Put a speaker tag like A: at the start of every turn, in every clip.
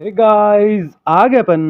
A: Hey guys आ गए अपन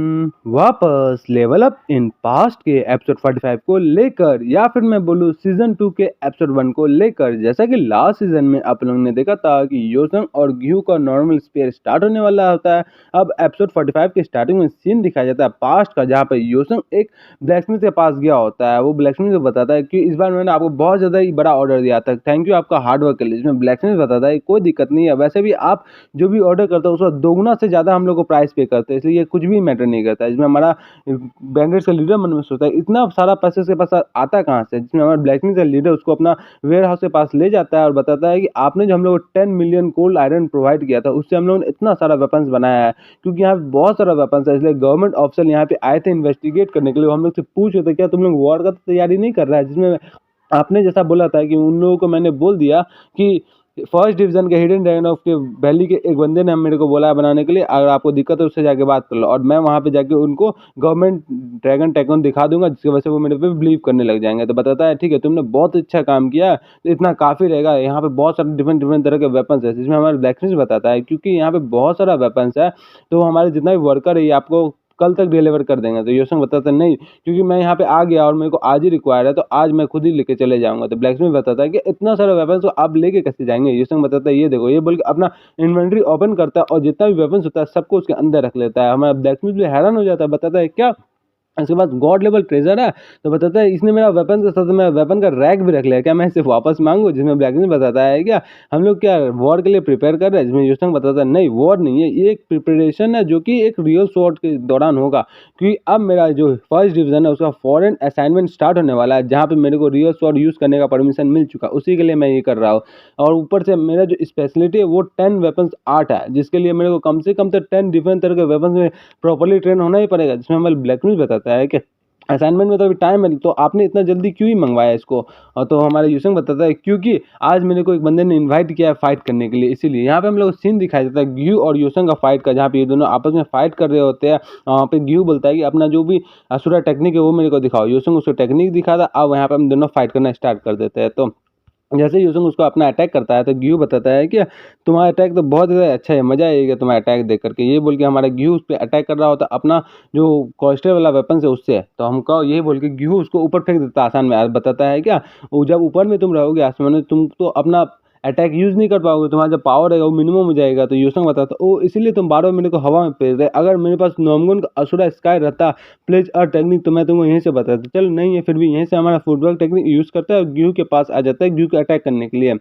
A: वापस level up in past के एपिसोड 45 को लेकर या फिर मैं बोलूँ सीजन 2 के एपिसोड 1 को लेकर। जैसा कि लास्ट सीजन में आप लोगों ने देखा था कि योसंग और ग्यू का नॉर्मल स्पेयर स्टार्ट होने वाला होता है। अब एपिसोड 45 के स्टार्टिंग में सीन दिखाया जाता है पास्ट का, जहाँ पे योसंग एक ब्लैकस्मिथ के पास गया होता है। वो ब्लैकस्मिथ को बताता है कि इस बार मैंने आपको बहुत ज़्यादा ही बड़ा ऑर्डर दिया था, थैंक यू आपका हार्डवर्क के लिए। इसमें ब्लैकस्मिथ बताता है कोई दिक्कत नहीं है, वैसे भी आप जो भी ऑर्डर करता है उसका दोगुना से ज़्यादा हम लोग को प्राइस पे करते हैं, इसलिए कुछ भी मैटर नहीं करता है। इसमें हमारा बैंकर्स का लीडर मन में सोचता है इतना सारा पैसे उसके पास आता कहाँ से, जिसमें हमारा ब्लैकस्मिथ का लीडर उसको अपना वेयर हाउस के पास ले जाता है और बताता है कि आपने जो हम लोग को 10 मिलियन कोल्ड आयरन प्रोवाइड किया था उससे हम लोगों ने इतना सारा वेपन्स बनाया है, क्योंकि यहाँ पे बहुत सारा वेपन्स है। इसलिए गवर्नमेंट ऑफिसर यहाँ पे आए थे इन्वेस्टिगेट करने के लिए। हम लोग से पूछ रहे थे क्या तुम लोग वॉर का तैयारी नहीं कर रहा है, जिसमें आपने जैसा बोला था कि उन लोगों को मैंने बोल दिया कि फर्स्ट डिवीजन के हिडन ड्रैगन ऑफ के वैली के एक बंदे ने मेरे को बोला है बनाने के लिए, अगर आपको दिक्कत है उससे जाके बात कर लो, और मैं वहाँ पे जाके उनको गवर्नमेंट ड्रैगन टैकन दिखा दूंगा, जिसकी वजह से वो मेरे पे बिलीव करने लग जाएंगे। तो बताता है ठीक है तुमने बहुत अच्छा काम किया, तो इतना काफ़ी रहेगा। यहाँ पे बहुत सारे डिफरेंट डिफरेंट तरह के वेपन्स है, जिसमें हमारे ब्लैकस्मिथ बताता है क्योंकि यहाँ पे बहुत सारा वेपन्स है, तो हमारे जितना भी वर्कर है ये आपको कल तक डिलीवर कर देंगे। तो योसंग बताता है नहीं, क्योंकि मैं यहाँ पे आ गया और मेरे को आज ही रिक्वायर है, तो आज मैं खुद ही लेके चले जाऊंगा। तो ब्लैकस्मिथ बताता है कि इतना सारा वेपन्स तो आप लेके कैसे जाएंगे। योसंग बताता है ये देखो, ये बोल के अपना इन्वेंट्री ओपन करता है और जितना भी वेपन्स होता है सबको उसके अंदर रख लेता है। हमारा ब्लैकस्मिथ भी हैरान हो जाता है, बताता है क्या इसके पास गॉड लेवल ट्रेजर है। तो बताता है इसने मेरा वेपन के साथ मेरा वेपन का रैक भी रख लिया, क्या मैं इसे वापस मांगू। जिसमें ब्लैकस्मिथ बताता है क्या हम लोग क्या वॉर के लिए प्रिपेयर कर रहे हैं। जिसमें योसंग बताता है नहीं वॉर नहीं है, ये एक प्रिपरेशन है जो कि एक रियल स्वॉर्ड के दौरान होगा, क्योंकि अब मेरा जो फर्स्ट डिवीजन है उसका फॉरेन असाइनमेंट स्टार्ट होने वाला है, जहाँ पे मेरे को रियल स्वॉर्ड यूज़ करने का परमिशन मिल चुका, उसी के लिए मैं ये कर रहा हूँ। और ऊपर से मेरा जो स्पेशलिटी है वो 10 वेपन्स आर्ट है, जिसके लिए मेरे को कम से कम तो 10 डिफरेंट तरह के वेपन्स में प्रॉपर्ली ट्रेन होना ही पड़ेगा। जिसमें हमारे ब्लैकस्मिथ बताता है कि असाइनमेंट में तो अभी टाइम है, तो आपने इतना जल्दी क्यों ही मंगवाया इसको। और तो हमारे योसंग बताता है क्योंकि आज मेरे को एक बंदे ने इनवाइट किया है फाइट करने के लिए, इसीलिए। यहाँ पे हम लोग सीन दिखाई देता है ग्यू और योसंग का फाइट का, जहाँ पे ये दोनों आपस में फाइट कर रहे होते हैं। वहाँ पे ग्यू बोलता है कि अपना जो भी असुरा टेक्निक है वो मेरे को दिखाओ। योसंग उसको टेक्निक दिखाता है। अब यहाँ पे हम दोनों फाइट करना स्टार्ट कर देते हैं। तो जैसे योसंग उसको अपना अटैक करता है तो ग्यू बताता है कि तुम्हारा अटैक तो बहुत ज़्यादा अच्छा है, मज़ा आएगा तुम्हारा अटैक देख करके। ये बोल के हमारा ग्यू उस पर अटैक कर रहा होता है अपना जो कॉस्टर वाला वेपन है उससे। तो हमको यही बोल के ग्यू उसको ऊपर फेंक देता है आसान में। बताता है क्या वो जब ऊपर में तुम रहोगे आसमान में तुम तो अपना अटैक यूज़ नहीं कर पाओगे, तुम्हारा जो पावर है वो मिनिमम हो जाएगा। तो योसंग बताता है ओ इसीलिए तुम बार बार मेरे को हवा में फेंक रहे, अगर मेरे पास नॉर्मगन का असुरा स्काई रहता प्लेज और टेक्निक तो मैं तुमको यहीं से बताता। चलो नहीं है फिर भी यहीं से हमारा फुटबॉल टेक्निक यूज़ करता है और ग्यू के पास आ जाता है ग्यू को अटैक करने के लिए।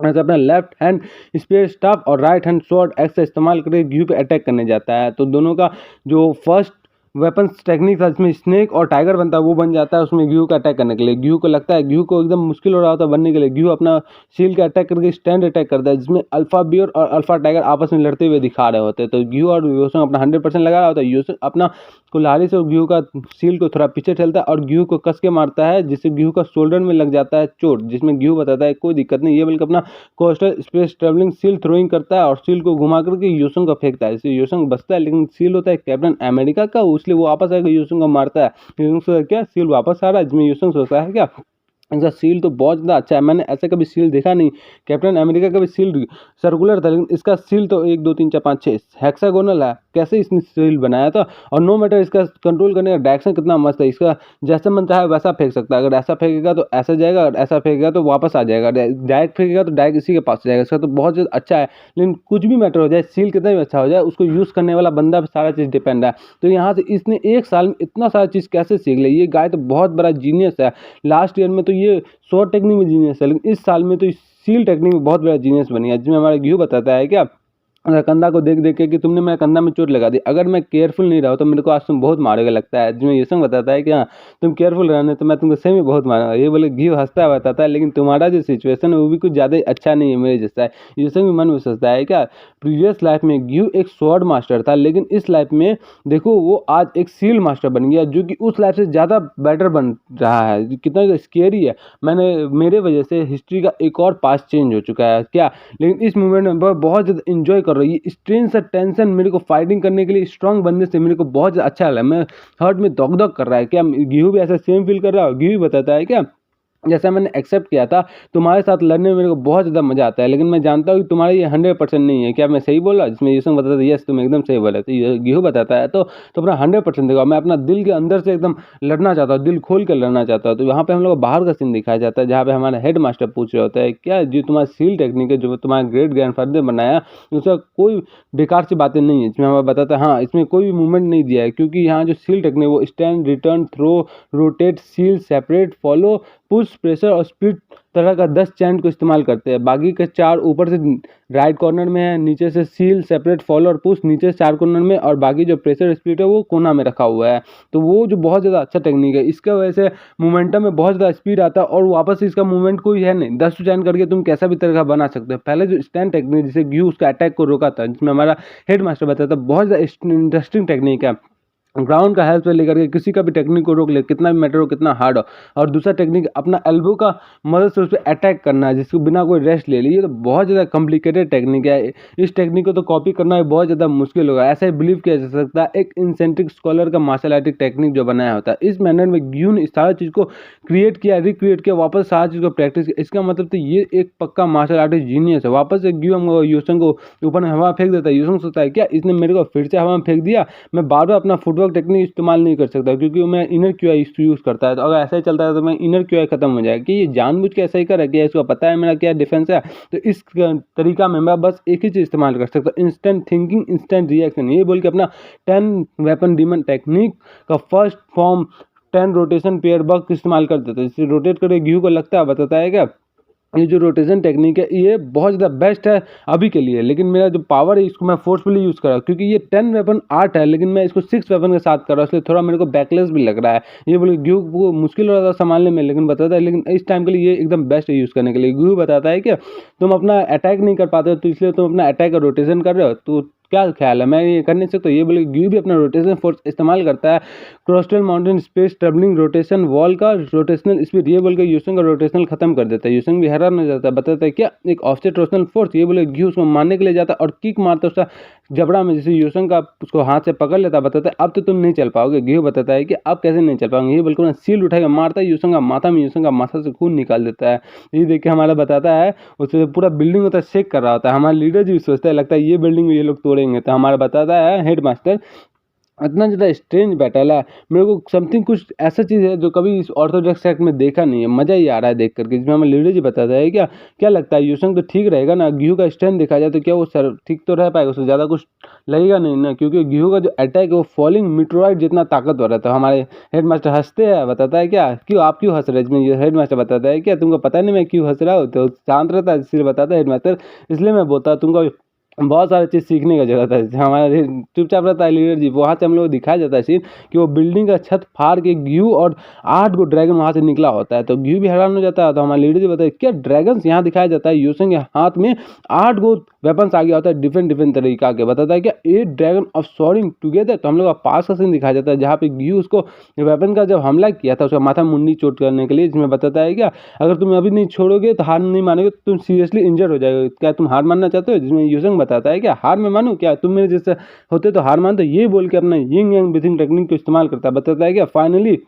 A: ऐसे अपना लेफ्ट हैंड स्पेयर स्टाफ और राइट हैंड स्वॉर्ड एक्स का इस्तेमाल करके ग्यू पे अटैक करने जाता है। तो दोनों का जो फर्स्ट वेपन्स टेक्निक था जिसमें स्नेक और टाइगर बनता है वो बन जाता है उसमें ग्यू का अटैक करने के लिए। ग्यू को लगता है ग्यू को एकदम मुश्किल हो रहा होता है बनने के लिए। ग्यू अपना शील का अटैक करके स्टैंड अटैक करता है, जिसमें अल्फा बियर और अल्फा टाइगर आपस में लड़ते हुए दिखा रहे होते हैं। तो ग्यू और योसंग अपना 100% लगा रहा होता है। योसंग अपना कुल्हाड़ी से ग्यू का शील को थोड़ा पीछे ठेलता है और ग्यू को कस के मारता है, जिससे ग्यू का शोल्डर में लग जाता है चोट। जिसमें ग्यू बताता है कोई दिक्कत नहीं, ये बल्कि अपना coastal space travelling seal throwing करता है और सील को घुमा करके योसंग को फेंकता है। इससे योसंग बचता है, लेकिन सील होता है कैप्टन अमेरिका का, इसलिए वो वापस आकर योसंग को मारता है। योसंग सोचता है क्या सील वापस आ रहा है, जिसमें योसंग सोचता है क्या इनका सील तो बहुत ज़्यादा अच्छा है, मैंने ऐसा कभी सील देखा नहीं। कैप्टन अमेरिका का भी सील सर्कुलर था, लेकिन इसका सील तो 1 2 3 4 5 6 हेक्सागोनल है। कैसे इसने सील बनाया था। और नो मैटर इसका कंट्रोल करने का डायरेक्शन कितना मस्त है, इसका जैसा मन चाहे वैसा फेंक सकता है। अगर ऐसा फेंकेगा तो ऐसा जाएगा, अगर ऐसा फेंकेगा तो वापस आ जाएगा, डायरेक्ट फेंकेगा तो डायरेक्ट इसी के पास जाएगा। इसका तो बहुत ज़्यादा अच्छा है। लेकिन कुछ भी मैटर हो जाए, सील कितना भी अच्छा हो जाए, उसको यूज़ करने वाला बंदा पर सारा चीज़ डिपेंड है। तो यहाँ से इसने 1 साल में इतना सारा चीज़ कैसे सीख लिया। ये गाय तो बहुत बड़ा जीनियस है। लास्ट ईयर में तो ये शॉर्ट टेक्निक में जीनियस है, लेकिन इस साल में तो सील टेक्निक में बहुत बड़ा जीनियस बन गया। जिसमें हमारा ग्यू बताता है क्या कंधा को देख देख के कि तुमने मेरा कंधा में चोट लगा दी, अगर मैं केयरफुल नहीं रहा तो मेरे को आज तुम बहुत मारोगे लगता है। जिसमें योसंग बताता है कि हाँ तुम केयरफुल रहने तो मैं तुमको सही में बहुत मारूंगा। ये बोले घी हंसता है बताता है, लेकिन तुम्हारा जो सिचुएशन है वो भी कुछ ज़्यादा ही अच्छा नहीं है मेरे जैसा है। योसंग भी मन में सोचता है क्या प्रीवियस लाइफ में ग्यू एक स्वॉर्ड मास्टर था, लेकिन इस लाइफ में देखो वो आज एक सील मास्टर बन गया, जो कि उस लाइफ से ज़्यादा बेटर बन रहा है। कितना स्केरी है, मेरे वजह से हिस्ट्री का एक और पास्ट चेंज हो चुका है क्या। लेकिन इस मूवमेंट में बहुत ज़्यादा इंजॉय कर रही है। स्ट्रेन से टेंशन मेरे को फाइटिंग करने के लिए स्ट्रांग बनने से मेरे को बहुत ज़्यादा अच्छा लगा। मैं हार्ट में दौग दौग कर रहा है क्या। गेहूँ भी ऐसा सेम फील कर रहा है। गेहूँ बताता है क्या जैसा मैंने एक्सेप्ट किया था, तुम्हारे साथ लड़ने में मेरे को बहुत ज़्यादा मज़ा आता है, लेकिन मैं जानता हूँ कि तुम्हारा ये 100% नहीं है। क्या मैं सही बोला? जिसमें यूसुफ बताता है, यस तुम एकदम सही बोले। तो ये गेहूँ बताता है तो अपना 100% देगा। मैं अपना दिल के अंदर से एकदम लड़ना चाहता हूँ, दिल खोल कर लड़ना चाहता हूँ। तो यहाँ पे हम लोग को बाहर का सीन दिखाया जाता है, जहाँ पे हमारा हेड मास्टर पूछ रहे होता है, क्या जो तुम्हारा सील टेक्निक है, जो तुम्हारे ग्रेट ग्रैंडफादर ने बनाया, उसका कोई बेकार सी बातें नहीं है। इसमें हमें बताता है हाँ, इसमें कोई भी मूवमेंट नहीं दिया है, क्योंकि यहाँ जो सील टेक्निक वो stand, return, throw, rotate, seal, separate, follow, push, pressure और स्पीड तरह का 10 चैंट को इस्तेमाल करते हैं। बाकी के 4 ऊपर से राइट कॉर्नर में है, नीचे से सील, सेपरेट, फॉलो और पुश नीचे से 4 कॉर्नर में, और बाकी जो प्रेशर, स्पीड है वो कोना में रखा हुआ है। तो वो जो बहुत ज़्यादा अच्छा टेक्निक है, इसका वजह से मोमेंटम में बहुत ज़्यादा स्पीड आता है, और वापस से इसका मूवमेंट कोई है नहीं, 10 चैंट करके तुम कैसा भी तरह का बना सकते हो। पहले जो स्टैंड टेक्निक जिसे ग्यू उसका अटैक को रोका था, जिसमें हमारा हेड मास्टर बताता बहुत ज़्यादा इंटरेस्टिंग टेक्निक है। ग्राउंड का हेल्प से लेकर के किसी का भी टेक्निक को रोक ले, कितना भी मैटर हो, कितना हार्ड हो। और दूसरा टेक्निक अपना एल्बो का मदद से उस पर अटैक करना है, जिसको बिना कोई रेस्ट ले लिए। ये तो बहुत ज़्यादा कॉम्प्लिकेटेड टेक्निक है। इस टेक्निक को तो कॉपी करना भी बहुत ज़्यादा मुश्किल होगा। ऐसा ही बिलीव किया जा सकता है एक इंसेंट्रिक स्कॉलर का मार्शल आर्टिक टेक्निक जो बनाया होता है। इस मैनर में ग्यू ने इस सारी चीज़ को क्रिएट किया, रिक्रिएट किया, वापस सारी चीज़ को प्रैक्टिस किया। इसका मतलब तो ये एक पक्का मार्शल आर्टिस्ट जीनियस है। वापस से ग्यू हम यूसंग को ऊपर में हवा फेंक देता है। यूसंग सोचता है क्या इसने मेरे को फिर से हवा में फेंक दिया, मैं बार बार अपना फुटवर्क टेक्निक इस्तेमाल नहीं कर सकता, क्योंकि मैं इनर क्यू आई यूज़ करता है। तो अगर ऐसा ही चलता है तो मैं इनर क्यू आई खत्म हो जाएगा, कि ये जानबूझ के ऐसा ही करे, कि इसको पता है मेरा क्या डिफेंस है। तो इस तरीका में मैं बस एक ही चीज़ इस्तेमाल कर सकता हूँ, इंस्टेंट थिंकिंग, इंस्टेंट रिएक्शन। ये बोल के अपना 10 वेपन डीमन टेक्निक का first form 10 rotation pair bug इस्तेमाल कर देता है। जिससे रोटेट करके ग्यू को लगता है, बताता है क्या ये जो रोटेशन टेक्निक है ये बहुत ज़्यादा बेस्ट है अभी के लिए। लेकिन मेरा जो पावर है इसको मैं फोर्सफुली यूज़ कर रहा हूँ, क्योंकि ये 10 वेपन आर्ट है, लेकिन मैं इसको 6 वेपन के साथ कर रहा हूँ, इसलिए थोड़ा मेरे को बैकलेस भी लग रहा है। ये बोले ग्यू को मुश्किल हो रहा था संभालने में, लेकिन बताता है लेकिन इस टाइम के लिए ये एकदम बेस्ट है यूज़ करने के लिए। ग्यू बताता है कि तुम अपना अटैक नहीं कर पाते हो, तो इसलिए तुम अपना अटैक का रोटेशन कर रहे हो, तो क्या ख्याल है मैं ये कर नहीं सकता। ये बोले ग्यू भी अपना रोटेशन फोर्स इस्तेमाल करता है, coastal mountain space travelling rotation wall का रोटेशनल स्पीड। ये बोल के यूसंग का रोटेशनल खत्म कर देता है। यूसंग भी हैरान हो जाता है, बताता है क्या एक ऑफसेट रोटेशनल फोर्स। ये बोले ग्यू उसको मारने के लिए जाता है और किक मारता है उसका जबड़ा में, जैसे यूसंग का उसको हाथ से पकड़ लेता है। बताता है अब तो तुम नहीं चल पाओगे। ग्यू बताता है कि अब कैसे नहीं चल पाओगे। ये बोलकर सील उठाएगा, मारता है यूसंग का माथा में, यूसंग का माथा से खून निकाल देता है। ये देख के हमारा बताता है उससे पूरा बिल्डिंग होता है शेक कर रहा होता है। हमारा लीडर जी सोचता है लगता है ये बिल्डिंग में ये लोग तोड़ेंगे। तो हमारा बताता है हेड मास्टर इतना ज़्यादा स्ट्रेंज बैटल है, मेरे को समथिंग कुछ ऐसा चीज़ है जो कभी इस ऑर्थोडॉक्स सेक्ट में देखा नहीं है। मज़ा ही आ रहा है देख करके। जिसमें हमें लीडर जी बताता है क्या क्या लगता है यूसंग तो ठीक रहेगा ना, ग्यू का स्ट्रेंथ देखा जाए तो क्या वो सर ठीक तो रह पाएगा, उससे ज़्यादा कुछ लगेगा नहीं ना, क्योंकि ग्यू का जो अटैक है वो फॉलिंग मीटरोइड जितना ताकतवर रहता है। हमारे हेड मास्टर हंसते हैं, बताता है क्या क्यों आप क्यों हंस रहे हैं। इसमें ये हेड मास्टर बताता है क्या तुमको पता नहीं मैं क्यों हंस रहा हूँ। तो शांत रहता है, इसलिए बताता है हेड मास्टर इसलिए मैं बोलता तुमको बहुत सारी चीज़ सीखने का जरूरत है। हमारा चुपचाप रहता है लीडर जी। वहाँ से हम लोग को दिखाया जाता है सीन कि वो बिल्डिंग का छत फाड़ के ग्यू और 8 गो ड्रैगन वहाँ से निकला होता है। तो ग्यू भी हैरान हो जाता है। तो हमारा लीडर जी बताए क्या ड्रैगन यहाँ दिखाया जाता है यूसंग के हाथ में 8 गो वेपन्स आ गया होता है डिफरेंट डिफरेंट तरीका के। बताता है क्या 8 ड्रैगन ऑफ सॉरिंग टुगेदर। तो हम लोग का पास का सीन दिखाया जाता है, जहाँ पे ग्यू उसको वेपन का जब हमला किया था उसका माथा मुंडी चोट करने के लिए। जिसमें बताता है क्या अगर तुम अभी नहीं छोड़ोगे तो हार नहीं मानोगे, तो तुम सीरियसली इंजर हो जाएगा। क्या तुम हार मानना चाहते हो। जिसमें यूसंग बताता है क्या हार में मानूं क्या, तुम मेरे जैसे होते तो हार मानते। ये बोल के अपना यिंग यांग ब्रीथिंग टेक्निक को इस्तेमाल करता है। बताता है क्या फाइनली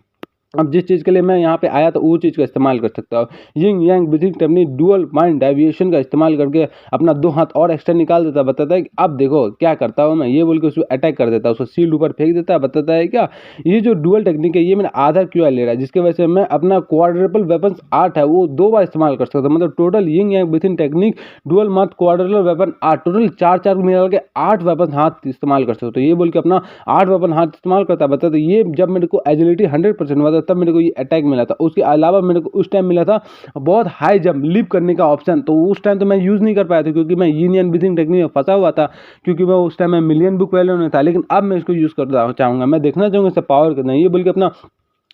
A: अब जिस चीज़ के लिए मैं यहाँ पे आया था वो चीज़ का इस्तेमाल कर सकता हूँ। Ying yang breathing technique dual mind deviation का इस्तेमाल करके अपना 2 हाथ और एक्स्ट्रा निकाल देता है। बताता है कि अब देखो क्या करता हूँ मैं। ये बोल के उसको अटैक कर देता है, उसको शील्ड ऊपर फेंक देता है। बताता है क्या ये जो डुअल टेक्निक है ये मैंने आधा क्यू ले रहा है, जिसकी वजह से मैं अपना क्वाड्रपल वेपन 8 है वो 2 बार इस्तेमाल कर सकता हूँ। मतलब total ying yang breathing technique dual mart quadruple weapon 8 total 4 मिला के 8 वेपन हाथ इस्तेमाल कर सकते हो। तो ये बोल के अपना 8 वेपन हाथ इस्तेमाल करता है। बताता ये जब मेरे को एजिलिटी 100% हुआ था तब मेरे को ये अटैक मिला था। उसके अलावा मेरे को उस टाइम मिला था बहुत हाई जंप लीप करने का ऑप्शन। तो उस टाइम तो मैं यूज़ नहीं कर पाया था, क्योंकि मैं यिंग यांग ब्रीथिंग टेक्निक में फंसा हुआ था, क्योंकि मैं उस टाइम में मिलियन बुक वैल्यू में था। लेकिन अब मैं इसको यूज़ करना चाहूँगा, मैं देखना चाहूँगा इससे पावर कितना। ये बोल के अपना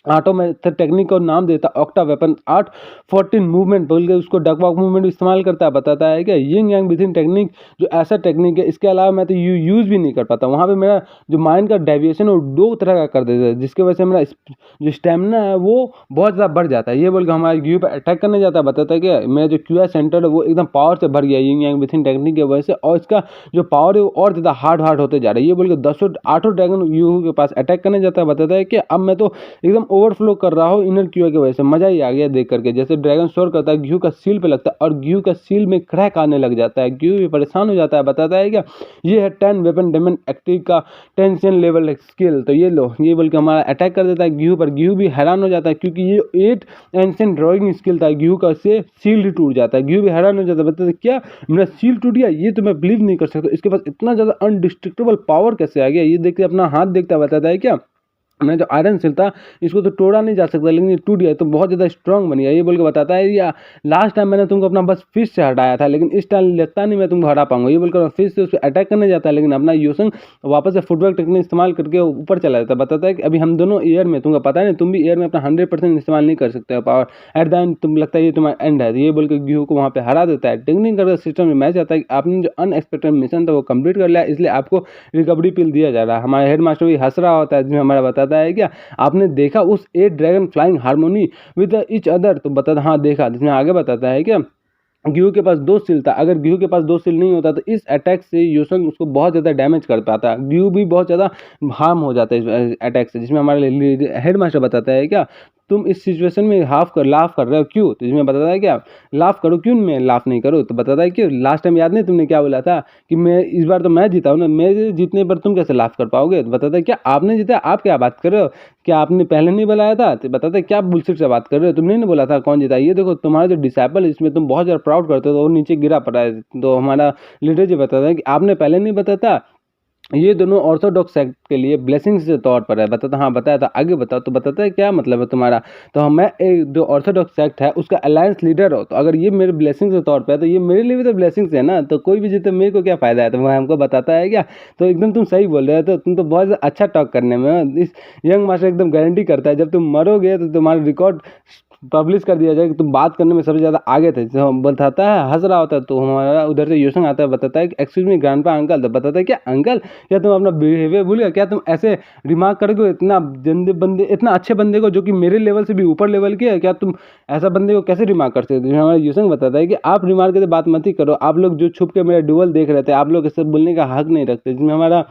A: ऑटो मेथड टेक्निक का नाम देता ऑक्टा वेपन 8 14 मूवमेंट बोल के उसको डक वॉक मूवमेंट इस्तेमाल करता है। बताता है कि यिंग यांग ब्रीथिंग टेक्निक जो ऐसा टेक्निक है इसके अलावा मैं तो यूज़ भी नहीं कर पाता। वहाँ पे मेरा जो माइंड का डेविएशन वो 2 तरह का कर देता है, जिसकी वजह से मेरा जो स्टेमिना है वो बहुत ज़्यादा बढ़ जाता है। ये बोल के हमारे ग्यू पर अटैक करने जाता है। बताता है कि मेरा जो क्यू सेंटर है वो एकदम पावर से भर गया यिंग यांग ब्रीथिंग टेक्निक की वजह से, और इसका जो पावर है वो और ज़्यादा हार्ड होते जा रहा है। ये बोल के 10 8 ड्रैगन यू के पास अटैक करने जाता है। बताता है कि अब मैं तो एकदम ओवरफ्लो कर रहा हो इनर क्यूए की वजह से। मजा ही आ गया देख करके। जैसे ड्रैगन शोर करता है, ग्यू का सील पे लगता है और ग्यू का सील में क्रैक आने लग जाता है। ग्यू भी परेशान हो जाता है, बताता है क्या ये है 10 वेपन डेमन एक्टिव का टेंशन लेवल स्किल। तो ये लो, ये बोल के हमारा अटैक कर देता है ग्यू पर। ग्यू भी हैरान हो जाता है क्योंकि ये 8 एंशिएंट ड्रॉइंग स्किल था ग्यू का, से सील ही टूट जाता है। ग्यू भी हैरान हो जाता है, बताते क्या मेरा सील टूट गया, ये तो मैं बिलीव नहीं कर सकता, इसके पास इतना ज़्यादा अनडिस्ट्रक्टेबल पावर कैसे आ गया। ये देखते अपना हाथ देखता है, बताता है क्या मैं जो आयरन सील था इसको तो तोड़ा नहीं जा सकता, लेकिन ये टूट गया तो बहुत ज़्यादा स्ट्रांग बन गया। ये बोल के बताता है या लास्ट टाइम मैंने तुमको अपना बस फिश से हटाया था, लेकिन इस टाइम लगता नहीं मैं तुमको हरा पाऊंगा। ये बोलकर फिश से उस पर अटैक करने जाता है, लेकिन अपना योसंग वापस से फुटवर्क टेक्निक इस्तेमाल करके ऊपर चला जाता है। बताता है कि अभी हम दोनों एयर में, तुमको पता नहीं तुम भी एयर में अपना 100% इस्तेमाल नहीं कर सकते हो पावर। एट द एंड तुम लगता है ये तुम्हारा एंड है। ये बोल के ग्यू को वहाँ पे हरा देता है। टेक्निक करके सिस्टम में मैच आता है कि आपने जो अनएक्सपेक्टेड मिशन था वो कंप्लीट कर लिया, इसलिए आपको रिकवरी पिल दिया जा रहा है। हमारा हेड मास्टर भी हंस रहा होता है, जिसमें हमारा बताता है क्या आपने देखा उस 8 dragon flying harmony with each other. तो बताता हाँ देखा। जिसमें आगे बताता है क्या ग्यू के पास 2 सील था, अगर ग्यू के पास 2 सील नहीं होता तो इस अटैक से योसंग उसको बहुत ज़्यादा डैमेज कर पाता। ग्यू भी बहुत ज़्यादा हार्म हो जाता है इस अटैक से। जिसमें हमारे हेड मास्टर बताता है क्या तुम इस सिचुएशन में लाफ कर रहे हो क्यों। तो इसमें बताता है क्या लाफ करो क्यों, मैं लाफ नहीं करूँ। तो बताता है क्यों लास्ट टाइम याद नहीं तुमने क्या बोला था कि मैं इस बार तो मैं जीता हूँ ना, मेरे जीतने पर तुम कैसे लाफ कर पाओगे। तो बताता है क्या आपने जीता, आप क्या बात कर रहे हो, क्या आपने पहले नहीं बुलाया था। तो बताता है क्या बुलशिट से बात कर रहे हो, तुमने नहीं बोला था कौन जीता। ये देखो तुम्हारा जो डिसाइपल इसमें तुम बहुत ज़्यादा प्राउड करते हो तो वो नीचे गिरा पड़ा है। तो हमारा लीडर जी बताता है कि आपने पहले नहीं बताता, ये दोनों ऑर्थोडॉक्स सेक्ट के लिए ब्लेसिंग्स के तौर पर है। बताता हाँ बताया था, आगे बताओ। तो बताता है क्या मतलब है तुम्हारा। तो मैं एक जो ऑर्थोडॉक्स सेक्ट है उसका अलायंस लीडर हो, तो अगर ये मेरे ब्लेसिंग्स के तौर पर है तो ये मेरे लिए भी तो ब्लेसिंग्स है ना, तो कोई भी जीते मेरे को क्या फ़ायदा है। तो वह हमको बताता है क्या तो एकदम तुम सही बोल रहे हो, तो तुम तो बहुत अच्छा टॉक करने में हो। इस यंग मास्टर एकदम गारंटी करता है जब तुम मरोगे तो तुम्हारा रिकॉर्ड पब्लिश कर दिया जाए कि तुम बात करने में सबसे ज़्यादा आगे थे। जो बताता है हंस रहा होता है, तो हमारा उधर से योसंग आता है, बताता है कि एक्सक्यूज मी ग्रैंडपा अंकल। तो बताता है क्या अंकल, क्या तुम अपना बिहेवियर भूल गए, क्या तुम ऐसे रिमार्क करोगे इतना गंदे बंदे, इतना अच्छे बंदे को जो कि मेरे लेवल से भी ऊपर लेवल के है, क्या तुम ऐसा बंदे को कैसे रिमार्क करते हो। हमारा योसंग बताता है कि आप रिमार्क के बात मत ही करो, आप लोग जो छुप के मेरा डुअल देख रहे थे आप लोग इससे बोलने का हक नहीं रखते। जिसमें हमारा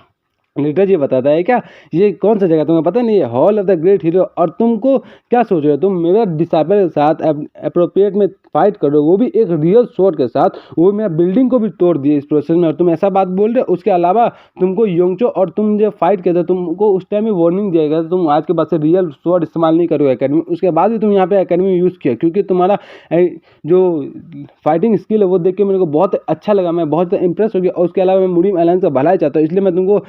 A: लीडर जी बताता है क्या ये कौन सा जगह तुम्हें पता नहीं है, hall of the great hero, और तुमको क्या सोच रहे हो तुम मेरा डिसाइपल के साथ अप्रोप्रिएट में फाइट करो, वो भी एक रियल स्वॉर्ड के साथ, वो मेरा बिल्डिंग को भी तोड़ दिए इस प्रोसेस में, और तुम ऐसा बात बोल रहे हो। उसके अलावा तुमको योंगचो और तुम जब फाइट किया था तुमको उस टाइम में वार्निंग दिया गया था तुम आज के बाद से रियल स्वॉर्ड इस्तेमाल नहीं करो एकेडमी। उसके बाद भी तुम यहाँ पे एकेडमी यूज़ किया क्योंकि तुम्हारा जो फाइटिंग स्किल है वो देख के मेरे को बहुत अच्छा लगा, मैं बहुत इंप्रेस हो गया। और उसके अलावा मैं मुरीम अलायंस का भलाई चाहता हूँ, इसलिए मैं तुमको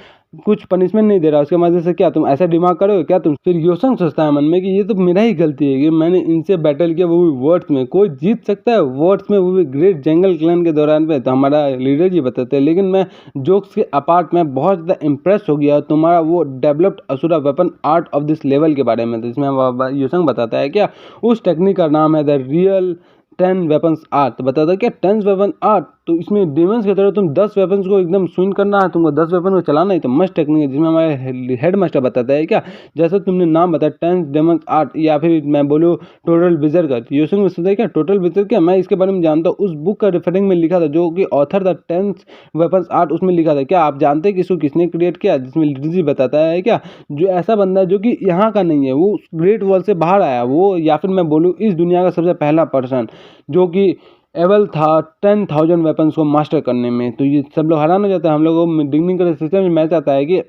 A: कुछ पनिशमेंट नहीं दे रहा। उसके मदद से क्या तुम ऐसा दिमाग करोगे क्या तुम। फिर योसंग सोचता है मन में कि ये तो मेरा ही गलती है कि मैंने इनसे बैटल किया, वो भी वर्ड्स में। कोई जीत सकता है वर्ड्स में, वो भी ग्रेट जंगल क्लैन के दौरान पे। तो हमारा लीडर जी बताते हैं लेकिन मैं जोक्स के अपार्ट में बहुत ज़्यादा इंप्रेस हो गया तुम्हारा वो developed Asura weapon art of this level के बारे में। तो इसमें योसंग बताता है क्या उस टेक्निक का नाम है द रियल 10 वेपन्स आर्ट। तो बताता है क्या 10 वेपन आर्ट, तो इसमें डेमन्स की तरह तुम 10 वेपन्स को एकदम स्विंग करना है, तुमको 10 वेपन को चलाना है, तो मस्त टेक्निक है। जिसमें हमारे हेड मास्टर बताता है क्या जैसे तुमने नाम बताया 10 डेमन्स आर्ट, या फिर मैं बोलूँ टोटल विजर का। योसंग में सोचता है क्या टोटल विजर क्या, मैं इसके बारे में जानता हूँ, उस बुक का रेफरिंग में लिखा था जो कि ऑथर था 10 वेपन्स आर्ट, उसमें लिखा था। क्या आप जानते हैं कि इसको किसने क्रिएट किया। जिसमें लिटरली बताता है क्या जो ऐसा बंदा है जो कि यहाँ का नहीं है, वो ग्रेट वॉल से बाहर आया वो, या फिर मैं बोलूँ इस दुनिया का सबसे पहला पर्सन जो कि एबल था 10,000 वेपन्स को मास्टर करने में। तो ये सब लोग हैरान हो जाते हैं। हम लोगों को डिंगनिंग का सिस्टम में मैच आता है कि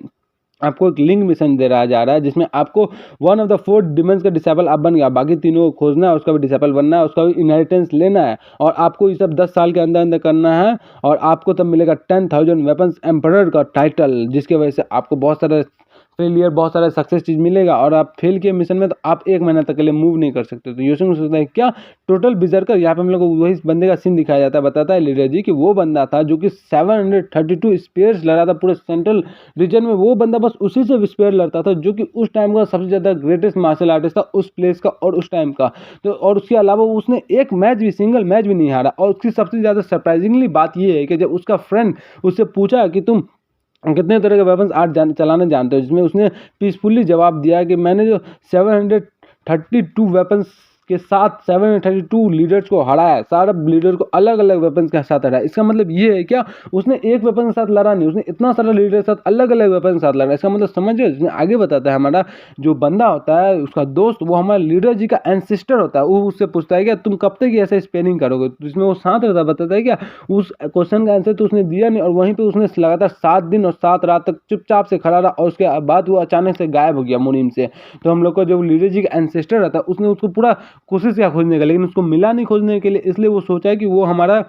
A: आपको एक लिंक मिशन दे रहा जा रहा है जिसमें आपको वन ऑफ द 4 डिमेंस का डिसेबल आप बन गया, बाकी तीनों को खोजना है, उसका भी डिसेबल बनना है, उसका भी इनहेरिटेंस लेना है, और आपको ये सब 10 साल के अंदर अंदर करना है, और आपको तब मिलेगा 10,000 वेपन्स एम्परर का टाइटल, जिसकी वजह से आपको बहुत सारे फेलियर बहुत सारा सक्सेस चीज़ मिलेगा, और आप फेल किए मिशन में तो आप 1 महीना तक के लिए मूव नहीं कर सकते। तो योसंग सोचता है क्या टोटल बिजर्कर। यहाँ पे हम लोग को वही बंदे का सीन दिखाया जाता है। बताता है लीडर जी कि वो बंदा था जो कि 732 स्पेयर्स लड़ा था पूरे सेंट्रल रीजन में। वो बंदा बस उसी से स्पेयर लड़ता था जो कि उस टाइम का सबसे ज़्यादा ग्रेटेस्ट मार्शल आर्टिस्ट था उस प्लेस का और उस टाइम का। तो और उसके अलावा उसने एक मैच भी सिंगल मैच भी नहीं हारा। और उसकी सबसे ज़्यादा सरप्राइजिंगली बात यह है कि जब उसका फ्रेंड उससे पूछा कि तुम कितने तरह के वेपन्स आर्ट चलाना जानते हो, जिसमें उसने पीसफुली जवाब दिया कि मैंने जो 732 वेपन्स के साथ 732 लीडर्स को हराया, सारे लीडर को अलग अलग वेपन्स के साथ हराया। इसका मतलब ये है क्या, उसने एक वेपन के साथ लड़ा नहीं, उसने इतना सारा लीडर के साथ अलग अलग वेपन के साथ लड़ा। इसका मतलब समझिए, इसमें आगे बताता है हमारा जो बंदा होता है उसका दोस्त, वो हमारे लीडर जी का एंसेस्टर होता है। वो उससे पूछता है क्या तुम कब तक ऐसे स्पेनिंग करोगे, तो इसमें वो शांत रहता, बताता है क्या उस क्वेश्चन का आंसर तो उसने दिया नहीं, और वहीं पे उसने लगातार 7 दिन और 7 रात तक चुपचाप से खड़ा रहा, और उसके बाद वो अचानक से गायब हो गया मुनीम से। तो हम लोग का जो लीडर जी का एंसेस्टर रहता है उसने उसको पूरा कोशिश किया खोजने का, लेकिन उसको मिला नहीं खोजने के लिए, इसलिए वो सोचा है कि वो हमारा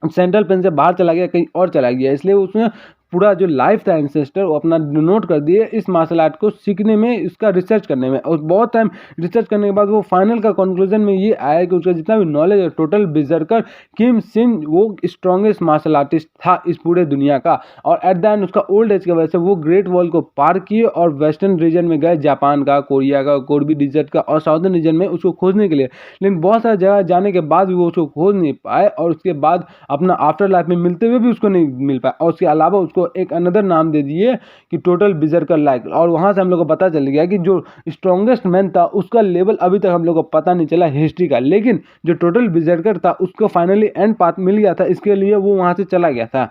A: सेंट्रल पेन से बाहर चला गया, कहीं और चला गया। इसलिए उसने पूरा जो लाइफ था एंसेस्टर वो अपना नोट कर दिए इस मार्शल आर्ट को सीखने में, इसका रिसर्च करने में। और बहुत टाइम रिसर्च करने के बाद वो फाइनल का कंक्लूजन में ये आया कि उसका जितना भी नॉलेज है टोटल बिजर्कर किम सिन वो स्ट्रॉन्गेस्ट मार्शल आर्टिस्ट था इस पूरे दुनिया का। और एट द एंड उसका ओल्ड एज की वजह से वो ग्रेट वॉल को पार किए और वेस्टर्न रीजन में गए, जापान का, कोरिया का, कोरबी डिजर्ट का और साउदर्न रीजन में उसको खोजने के लिए। लेकिन बहुत सारी जगह जाने के बाद भी वो उसको खोज नहीं पाए, और उसके बाद अपना आफ्टर लाइफ में मिलते हुए भी उसको नहीं मिल पाया। और उसके अलावा उसको एक अनदर नाम दे दिए कि टोटल बिजर्कर लाइक। और वहां से हम लोग को पता चल गया कि जो स्ट्रॉन्गेस्ट मैन था उसका लेवल अभी तक हम लोग को पता नहीं चला हिस्ट्री का, लेकिन जो टोटल बिजर्कर था उसको फाइनली एंड पाथ मिल गया था, इसके लिए वो वहां से चला गया था।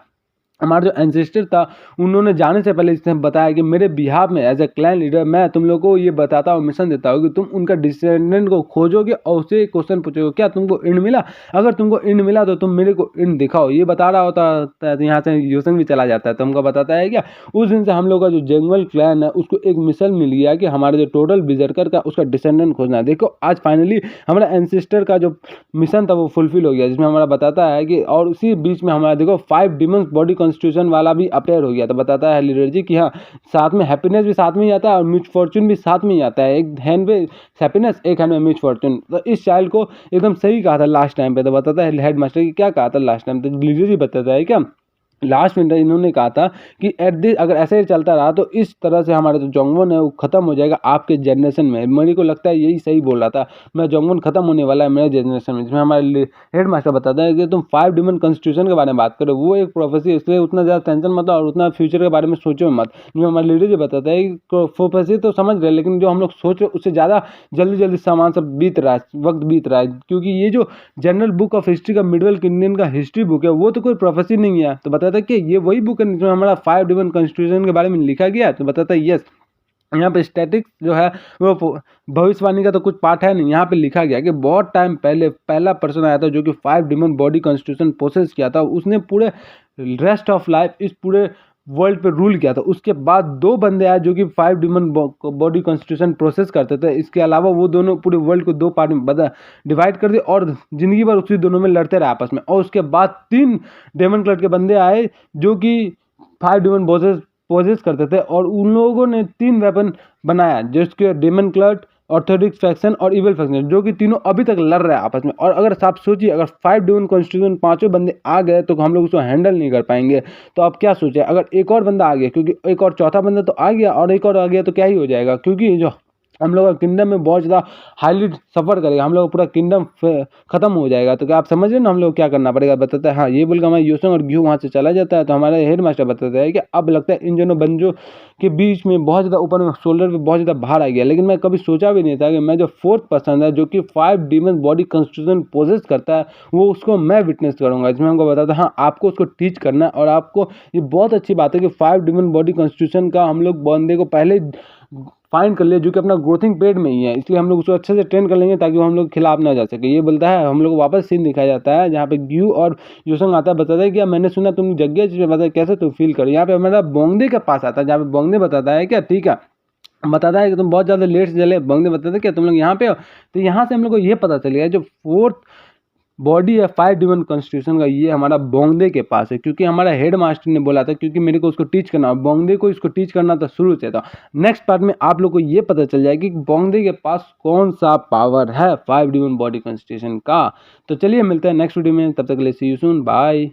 A: हमारा जो एंसेस्टर था उन्होंने जाने से पहले इसने बताया कि मेरे बिहाफ में एज ए क्लैन लीडर मैं तुम लोग को ये बताता हूँ, मिशन देता हूँ कि तुम उनका डिसेंडेंट को खोजोगे और उससे एक क्वेश्चन पूछोगे क्या तुमको इंड मिला, अगर तुमको इंड मिला तो तुम मेरे को इंड दिखाओ। ये बता रहा होता है तो यहाँ से योसन भी चला जाता है, तो हमको बताता है क्या उस दिन से हम लोग का जो जंगल क्लैन है उसको एक मिशन मिल गया कि हमारे जो टोटल बिजर्कर का उसका डिसेंडेंट खोजना है। देखो आज फाइनली हमारा एंसेस्टर का जो मिशन था वो फुलफिल हो गया, जिसमें हमारा बताता है कि, और उसी बीच में हमारा देखो 5 डिमंस बॉडी कॉन्स्टिट्यूशन वाला भी अपडेट हो गया। तो बताता है लीडर जी कि हाँ साथ में हैप्पीनेस भी साथ में ही आता है और मिच फॉर्चून भी साथ में ही आता है, एक हैंड पे हैप्पीनेस एक हैंड में मिच फॉर्चून। तो इस चाइल्ड को एकदम सही कहा था लास्ट टाइम पे। तो बताता है हेड मास्टर की क्या कहा था लास्ट टाइम, तो लीडर जी बताता है क्या लास्ट में इन्होंने कहा था कि एट दिस अगर ऐसे ही चलता रहा तो इस तरह से हमारा जो जोंगवॉन है वो खत्म हो जाएगा आपके जनरेशन में। मेरे को लगता है यही सही बोल रहा था, मैं जोंगवॉन खत्म होने वाला है मेरे जनरेशन में। जिसमें हमारे हेड मास्टर बताता है कि तुम 5 डिमन कॉन्स्टिट्यूशन के बारे में बात करो, वो एक प्रोफेसी, इसलिए उतना ज़्यादा टेंशन मत और उतना फ्यूचर के बारे में सोचो मत। जिसमें हमारे लीडर जी बताता है कि प्रोफेसी तो समझ रहे लेकिन जो हम लोग सोच रहे उससे ज़्यादा जल्दी जल्दी सामान सब बीत रहा है, वक्त बीत रहा है, क्योंकि ये जो जनरल बुक ऑफ हिस्ट्री का मिडल किंगडम का हिस्ट्री बुक है वो तो कोई प्रोफेसी नहीं है। तो बताता है कि ये वही बुक है जिसमें हमारा 5 डिमन कॉन्स्टिट्यूशन के बारे में लिखा गया है। तो बताता है यस, यहाँ पे स्टैटिक्स जो है वो भविष्यवाणी का तो कुछ पार्ट है नहीं, यहाँ पे लिखा गया कि बहुत टाइम पहले पहला पर्सन आया था जो कि 5 डिमन बॉडी कॉन्स्टिट्यूशन प्रोसेस किया था, उसने पूरे रेस्ट ऑफ लाइफ इस पूरे वर्ल्ड पे रूल किया था। उसके बाद 2 बंदे आए जो कि 5 डिमन बॉडी कॉन्स्टिट्यूशन प्रोसेस करते थे। इसके अलावा वो दोनों पूरे वर्ल्ड को 2 पार्ट में डिवाइड कर दिए और जिंदगी भर उसी दोनों में लड़ते रहे आपस में। और उसके बाद 3 डेमन क्लर्क के बंदे आए जो कि 5 डिमन पोजेस करते थे, और उन लोगों ने 3 वेपन बनाया जिसके डेमन क्लर्क, ऑर्थोडॉक्स फैक्शन और इविल फैक्शन, जो कि तीनों अभी तक लड़ रहे हैं आपस में। और अगर आप सोचिए अगर 5 डिमन कॉन्स्टिट्यूशन 5 बंदे आ गए तो हम लोग उसको हैंडल नहीं कर पाएंगे। तो आप क्या सोचे अगर एक और बंदा आ गया, क्योंकि एक और चौथा बंदा तो आ गया और एक और आ गया तो क्या ही हो जाएगा, क्योंकि जो हम लोग का किंगडम में बहुत ज़्यादा हाईली सफ़र करेगा, हम लोग का पूरा किंगडम खत्म हो जाएगा। तो क्या आप समझ रहे हैं ना हम लोग क्या करना पड़ेगा। बताता है हाँ, ये बोल के हमारा योसन और ग्यू वहाँ से चला जाता है। तो हमारे हेड मास्टर बताता है कि अब लगता है इन दोनों बंजों के बीच में बहुत ज़्यादा ऊपर में शोल्डर पे बहुत ज़्यादा भार आ गया, लेकिन मैं कभी सोचा भी नहीं था कि मैं जो 4th पर्सन है जो कि 5 डिमन बॉडी कॉन्स्टिट्यूशन पोजेस करता है वो उसको मैं विटनेस करूँगा। इसमें हमको बताता है हाँ आपको उसको टीच करना है, और आपको ये बहुत अच्छी बात है कि 5 डिमन बॉडी कॉन्स्टिट्यूशन का हम लोग बंदे को पहले फाइंड कर लिया जो कि अपना ग्रोथिंग पीरियड में ही है, इसलिए हम लोग उसको अच्छे से ट्रेन कर लेंगे ताकि वो हम लोग खिलाफ ना जा सके। ये बोलता है, हम लोग वापस सीन दिखाया जाता है जहाँ पे ग्यू और योसंग आता है, बताता है कि मैंने सुना तुम जग गया, जिसमें बताया कैसे तुम फील करो। यहाँ पे हमारा बोंगदे के पास आता है जहाँ पे बोंगदे बताता है क्या ठीक है, बताता है कि तुम बहुत ज़्यादा लेट से चले। बोंगदे बताता है क्या तुम लोग यहाँ पे हो। तो यहाँ से हम लोग को ये पता चल गया जो 4th बॉडी है 5 डिमन कॉन्स्टिट्यूशन का ये हमारा बोंगदे के पास है, क्योंकि हमारा हेड मास्टर ने बोला था, क्योंकि मेरे को उसको टीच करना, बोंगदे को इसको टीच करना था शुरू से। था नेक्स्ट पार्ट में आप लोग को ये पता चल जाएगा कि बोंगदे के पास कौन सा पावर है 5 डिमन बॉडी कॉन्स्टिट्यूशन का। तो चलिए मिलते हैं नेक्स्ट वीडियो में, तब तक के लिए सी यू सून, बाय।